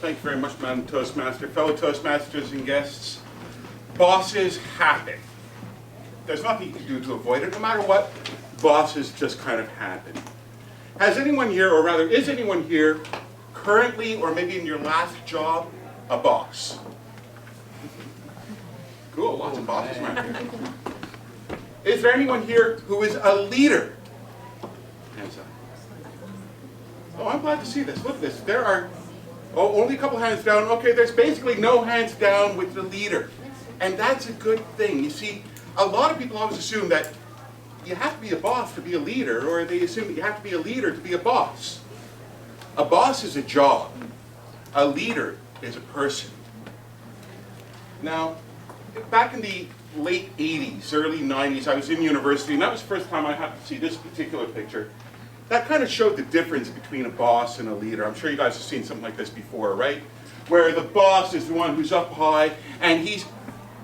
Thank you very much, Madam Toastmaster. Fellow Toastmasters and guests, bosses happen. There's nothing you can do to avoid it. No matter what, bosses just kind of happen. Has anyone here, or rather, is anyone here currently, or maybe in your last job, a boss? Cool, lots of bosses around here. Is there anyone here who is a leader? Hands up. Oh, I'm glad to see this. Look at this. There are only a couple hands down. Okay, there's basically no hands down with the leader. And that's a good thing. You see, a lot of people always assume that you have to be a boss to be a leader, or they assume that you have to be a leader to be a boss. A boss is a job. A leader is a person. Now, back in the late 80s, early 90s, I was in university, and that was the first time I happened to see this particular picture. That kind of showed the difference between a boss and a leader. I'm sure you guys have seen something like this before, right? Where the boss is the one who's up high, and he's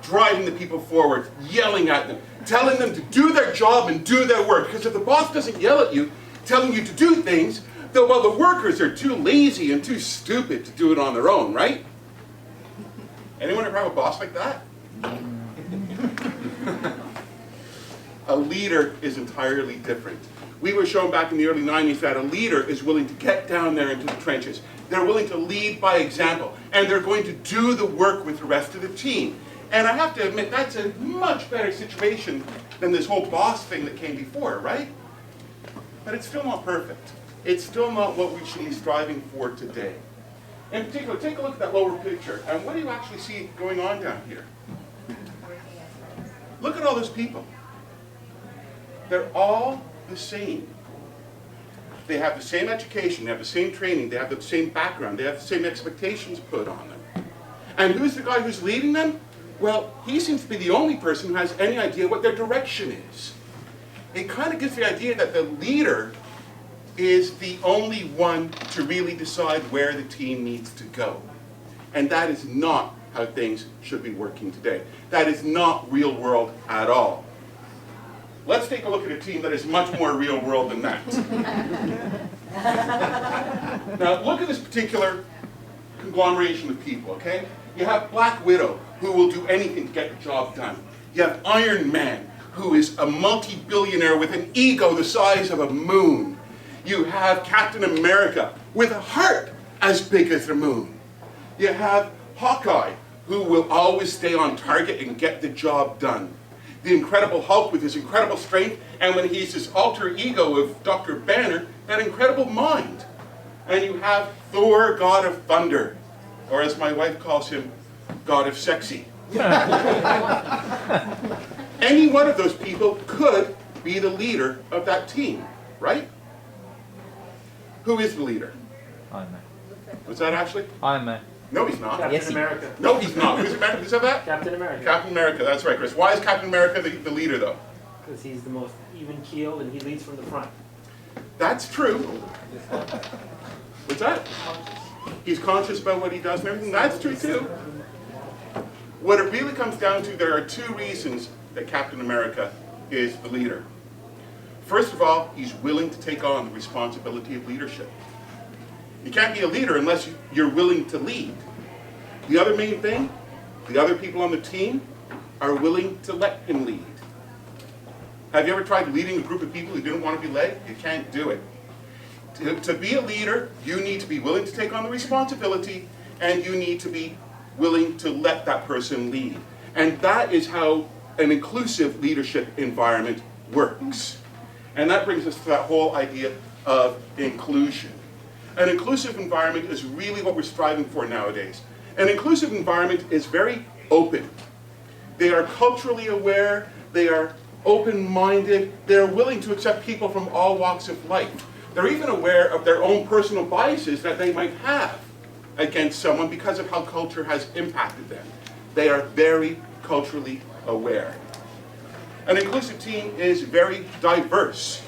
driving the people forward, yelling at them, telling them to do their job and do their work. Because if the boss doesn't yell at you, telling you to do things, the workers are too lazy and too stupid to do it on their own, right? Anyone ever have a boss like that? A leader is entirely different. We were shown back in the early 90s that a leader is willing to get down there into the trenches. They're willing to lead by example, and they're going to do the work with the rest of the team. And I have to admit, that's a much better situation than this whole boss thing that came before, right? But it's still not perfect. It's still not what we should be striving for today. In particular, take a look at that lower picture, and what do you actually see going on down here? Look at all those people. They're all the same. They have the same education, they have the same training, they have the same background, they have the same expectations put on them. And who's the guy who's leading them? Well, he seems to be the only person who has any idea what their direction is. It kind of gives the idea that the leader is the only one to really decide where the team needs to go. And that is not how things should be working today. That is not real world at all. Let's take a look at a team that is much more real world than that. Now, look at this particular conglomeration of people, okay? You have Black Widow, who will do anything to get the job done. You have Iron Man, who is a multi-billionaire with an ego the size of a moon. You have Captain America, with a heart as big as the moon. You have Hawkeye, who will always stay on target and get the job done. The Incredible Hulk with his incredible strength, and when he's this alter ego of Dr. Banner, that incredible mind. And you have Thor, God of Thunder, or as my wife calls him, God of Sexy. Any one of those people could be the leader of that team, right? Who is the leader? Iron Man. What's that, Ashley? Iron Man. No, he's not. Captain America. No, he's not. Who's that? That? Captain America. Captain America, that's right, Chris. Why is Captain America the leader, though? Because he's the most even-keeled and he leads from the front. That's true. What's that? He's conscious about what he does and everything. That's true, too. What it really comes down to, there are two reasons that Captain America is the leader. First of all, he's willing to take on the responsibility of leadership. You can't be a leader unless you're willing to lead. The other main thing, the other people on the team are willing to let him lead. Have you ever tried leading a group of people who didn't want to be led? You can't do it. To be a leader, you need to be willing to take on the responsibility, and you need to be willing to let that person lead. And that is how an inclusive leadership environment works. And that brings us to that whole idea of inclusion. An inclusive environment is really what we're striving for nowadays. An inclusive environment is very open. They are culturally aware, they are open-minded, they're willing to accept people from all walks of life. They're even aware of their own personal biases that they might have against someone because of how culture has impacted them. They are very culturally aware. An inclusive team is very diverse.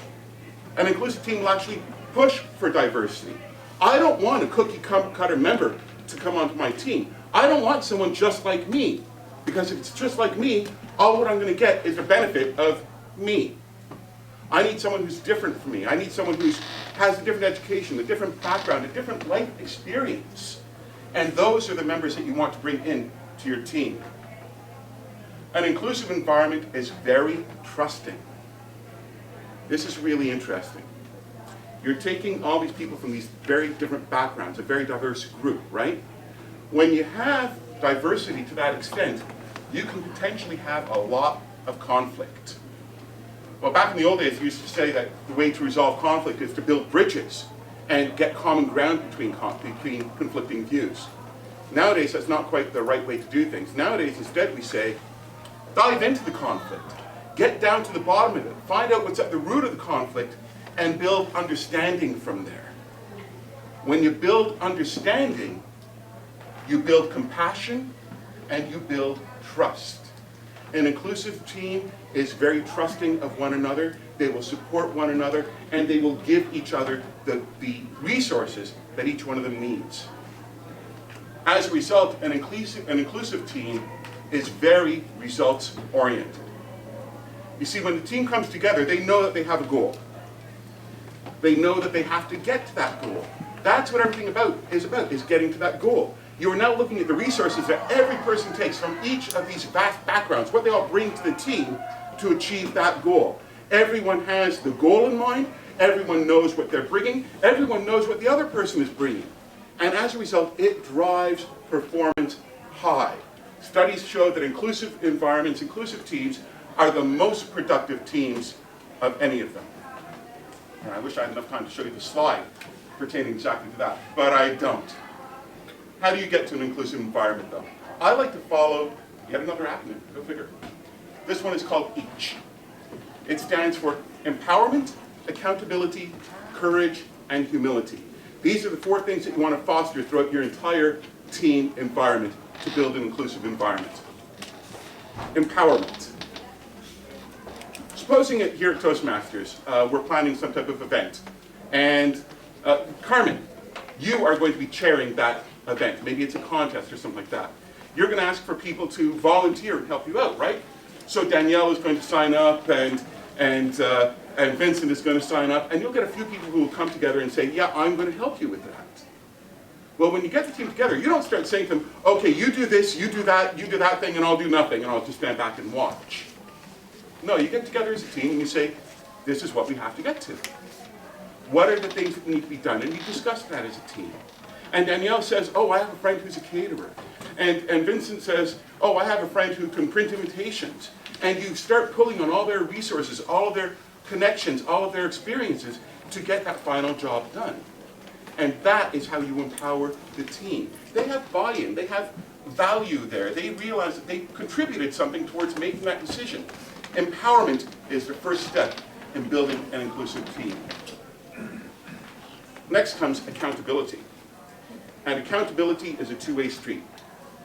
An inclusive team will actually push for diversity. I don't want a cookie-cutter member to come onto my team. I don't want someone just like me, because if it's just like me, all what I'm going to get is the benefit of me. I need someone who's different from me. I need someone who has a different education, a different background, a different life experience. And those are the members that you want to bring in to your team. An inclusive environment is very trusting. This is really interesting. You're taking all these people from these very different backgrounds, a very diverse group, right? When you have diversity to that extent, you can potentially have a lot of conflict. Well, back in the old days, we used to say that the way to resolve conflict is to build bridges and get common ground between conflicting views. Nowadays, that's not quite the right way to do things. Nowadays, instead, we say, dive into the conflict. Get down to the bottom of it. Find out what's at the root of the conflict and build understanding from there. When you build understanding, you build compassion and you build trust. An inclusive team is very trusting of one another. They will support one another, and they will give each other the resources that each one of them needs. As a result, an inclusive team is very results-oriented. You see, when the team comes together, they know that they have a goal. They know that they have to get to that goal. That's what everything is getting to that goal. You are now looking at the resources that every person takes from each of these vast backgrounds, what they all bring to the team to achieve that goal. Everyone has the goal in mind, everyone knows what they're bringing, everyone knows what the other person is bringing. And as a result, it drives performance high. Studies show that inclusive environments, inclusive teams, are the most productive teams of any of them. And I wish I had enough time to show you the slide pertaining exactly to that, but I don't. How do you get to an inclusive environment, though? I like to follow yet another acronym, go figure. This one is called EACH. It stands for Empowerment, Accountability, Courage, and Humility. These are the 4 things that you want to foster throughout your entire team environment to build an inclusive environment. Empowerment. Supposing it here at Toastmasters, we're planning some type of event, and Carmen, you are going to be chairing that event. Maybe it's a contest or something like that. You're going to ask for people to volunteer and help you out, right? So Danielle is going to sign up, and Vincent is going to sign up, and you'll get a few people who will come together and say, yeah, I'm going to help you with that. Well, when you get the team together, you don't start saying to them, okay, you do this, you do that thing, and I'll do nothing, and I'll just stand back and watch. No, you get together as a team and you say, this is what we have to get to. What are the things that need to be done? And you discuss that as a team. And Danielle says, oh, I have a friend who's a caterer. And Vincent says, oh, I have a friend who can print invitations. And you start pulling on all their resources, all of their connections, all of their experiences to get that final job done. And that is how you empower the team. They have buy-in, they have value there. They realize that they contributed something towards making that decision. Empowerment is the first step in building an inclusive team. Next comes accountability. And accountability is a two-way street.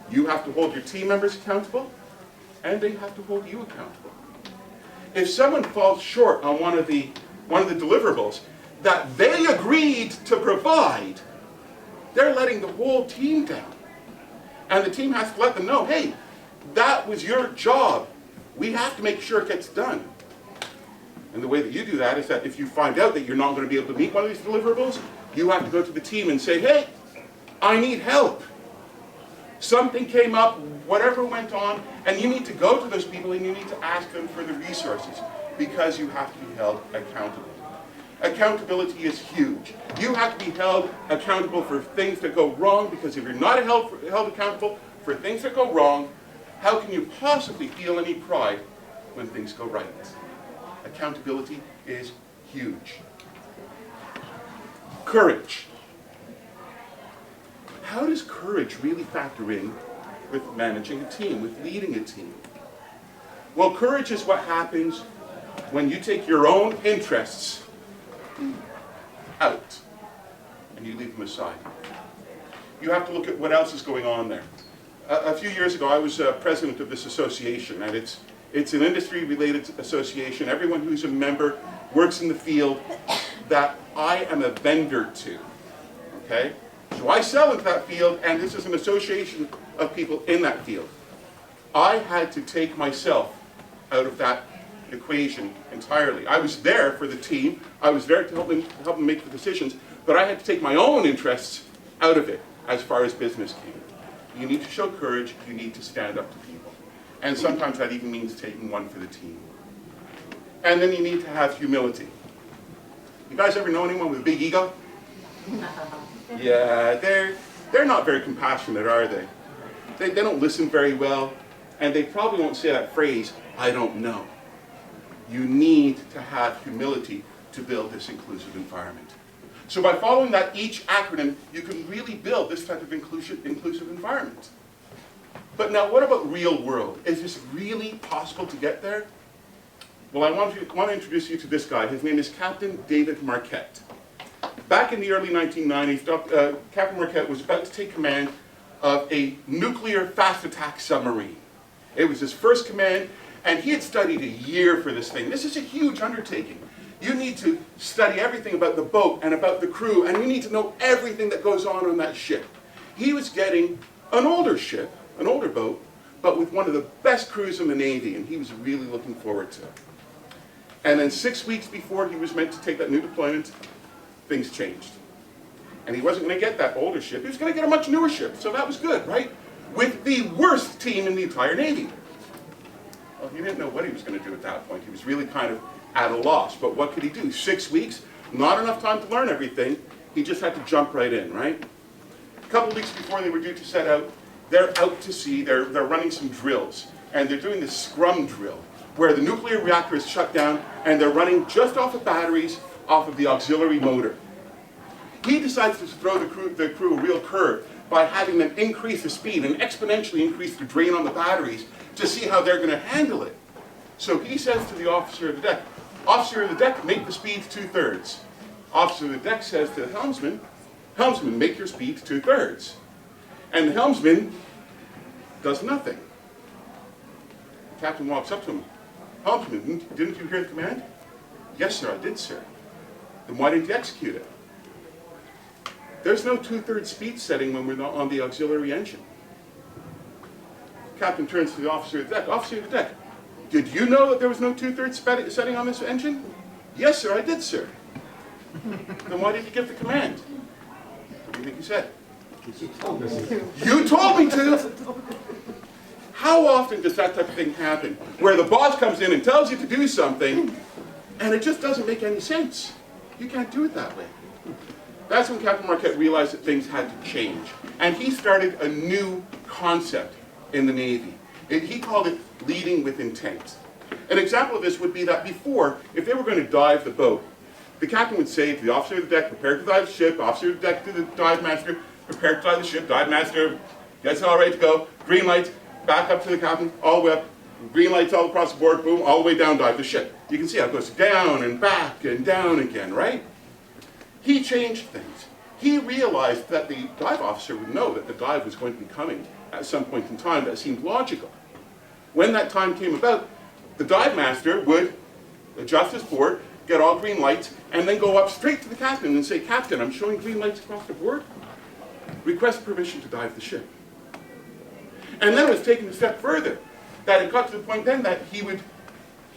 You have to hold your team members accountable, and they have to hold you accountable. If someone falls short on one of the deliverables that they agreed to provide, they're letting the whole team down. And the team has to let them know, hey, that was your job. We have to make sure it gets done. And the way that you do that is that if you find out that you're not going to be able to meet one of these deliverables, you have to go to the team and say, hey, I need help. Something came up, whatever went on, and you need to go to those people and you need to ask them for the resources because you have to be held accountable. Accountability is huge. You have to be held accountable for things that go wrong, because if you're not held accountable for things that go wrong, how can you possibly feel any pride when things go right? Accountability is huge. Courage. How does courage really factor in with managing a team, with leading a team? Well, courage is what happens when you take your own interests out and you leave them aside. You have to look at what else is going on there. A few years ago, I was president of this association, and it's an industry-related association. Everyone who's a member works in the field that I am a vendor to, okay? So I sell into that field, and this is an association of people in that field. I had to take myself out of that equation entirely. I was there for the team. I was there to help them make the decisions, but I had to take my own interests out of it. as far as business came. You need to show courage, you need to stand up to people. And sometimes that even means taking one for the team. And then you need to have humility. You guys ever know anyone with a big ego? Yeah, they're not very compassionate, are they? They don't listen very well, and they probably won't say that phrase, I don't know. You need to have humility to build this inclusive environment. So by following that each acronym, you can really build this type of inclusive environment. But now what about real world? Is this really possible to get there? Well, I want to introduce you to this guy. His name is Captain David Marquette. Back in the early 1990s, Captain Marquette was about to take command of a nuclear fast attack submarine. It was his first command, and he had studied a year for this thing. This is a huge undertaking. You need to study everything about the boat and about the crew, and you need to know everything that goes on that ship. He was getting an older ship, an older boat, but with one of the best crews in the Navy, and he was really looking forward to it. And then 6 weeks before he was meant to take that new deployment, things changed. And he wasn't going to get that older ship, he was going to get a much newer ship, so that was good, right? With the worst team in the entire Navy. Well, he didn't know what he was going to do at that point. He was really kind of at a loss, but what could he do? 6 weeks, not enough time to learn everything. He just had to jump right in, right? A couple weeks before they were due to set out, they're out to sea, they're running some drills, and they're doing this scrum drill, where the nuclear reactor is shut down, and they're running just off of batteries, off of the auxiliary motor. He decides to throw the crew a real curve by having them increase the speed and exponentially increase the drain on the batteries to see how they're going to handle it. So he says to the officer of the deck, "Officer of the deck, make the speed 2/3. Officer of the deck says to the helmsman, "Helmsman, make your speed 2/3. And the helmsman does nothing. The captain walks up to him. "Helmsman, didn't you hear the command?" "Yes, sir, I did, sir." "Then why didn't you execute it?" "There's no 2/3 speed setting when we're not on the auxiliary engine." The captain turns to the officer of the deck. "Officer of the deck, did you know that there was no 2/3 setting on this engine?" "Yes, sir, I did, sir." "Then why did you give the command?" What do you think he said? "You told me to." How often does that type of thing happen, where the boss comes in and tells you to do something, and it just doesn't make any sense? You can't do it that way. That's when Captain Marquette realized that things had to change. And he started a new concept in the Navy. He called it leading with intent. An example of this would be that before, if they were going to dive the boat, the captain would say to the officer of the deck, "Prepare to dive the ship." Officer of the deck to the dive master, "Prepare to dive the ship." Dive master gets it all ready to go. Green lights, back up to the captain, all the way up. Green lights all across the board, boom, all the way down, dive the ship. You can see how it goes down and back and down again, right? He changed things. He realized that the dive officer would know that the dive was going to be coming at some point in time that seemed logical. When that time came about, the dive master would adjust his board, get all green lights, and then go up straight to the captain and say, "Captain, I'm showing green lights across the board. Request permission to dive the ship." And then it was taken a step further, that it got to the point then that he would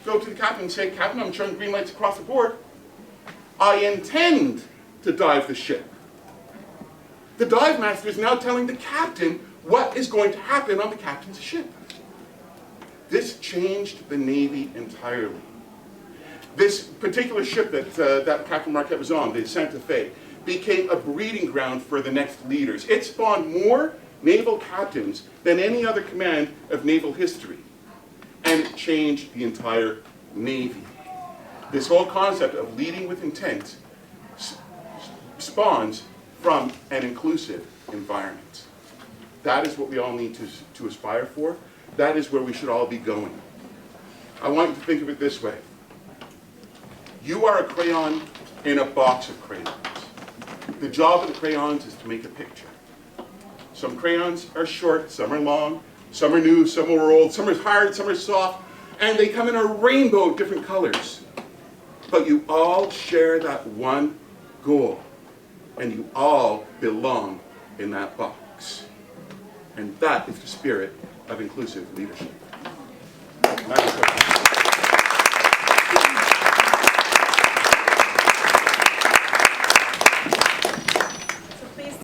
go to the captain and say, "Captain, I'm showing green lights across the board. I intend to dive the ship." The dive master is now telling the captain what is going to happen on the captain's ship. This changed the Navy entirely. This particular ship that Captain Marquette was on, the Santa Fe, became a breeding ground for the next leaders. It spawned more naval captains than any other command of naval history. And it changed the entire Navy. This whole concept of leading with intent spawns from an inclusive environment. That is what we all need to aspire for. That is where we should all be going. I want you to think of it this way. You are a crayon in a box of crayons. The job of the crayons is to make a picture. Some crayons are short, some are long, some are new, some are old, some are hard, some are soft, and they come in a rainbow of different colors. But you all share that one goal, and you all belong in that box. And that is the spirit of inclusive leadership.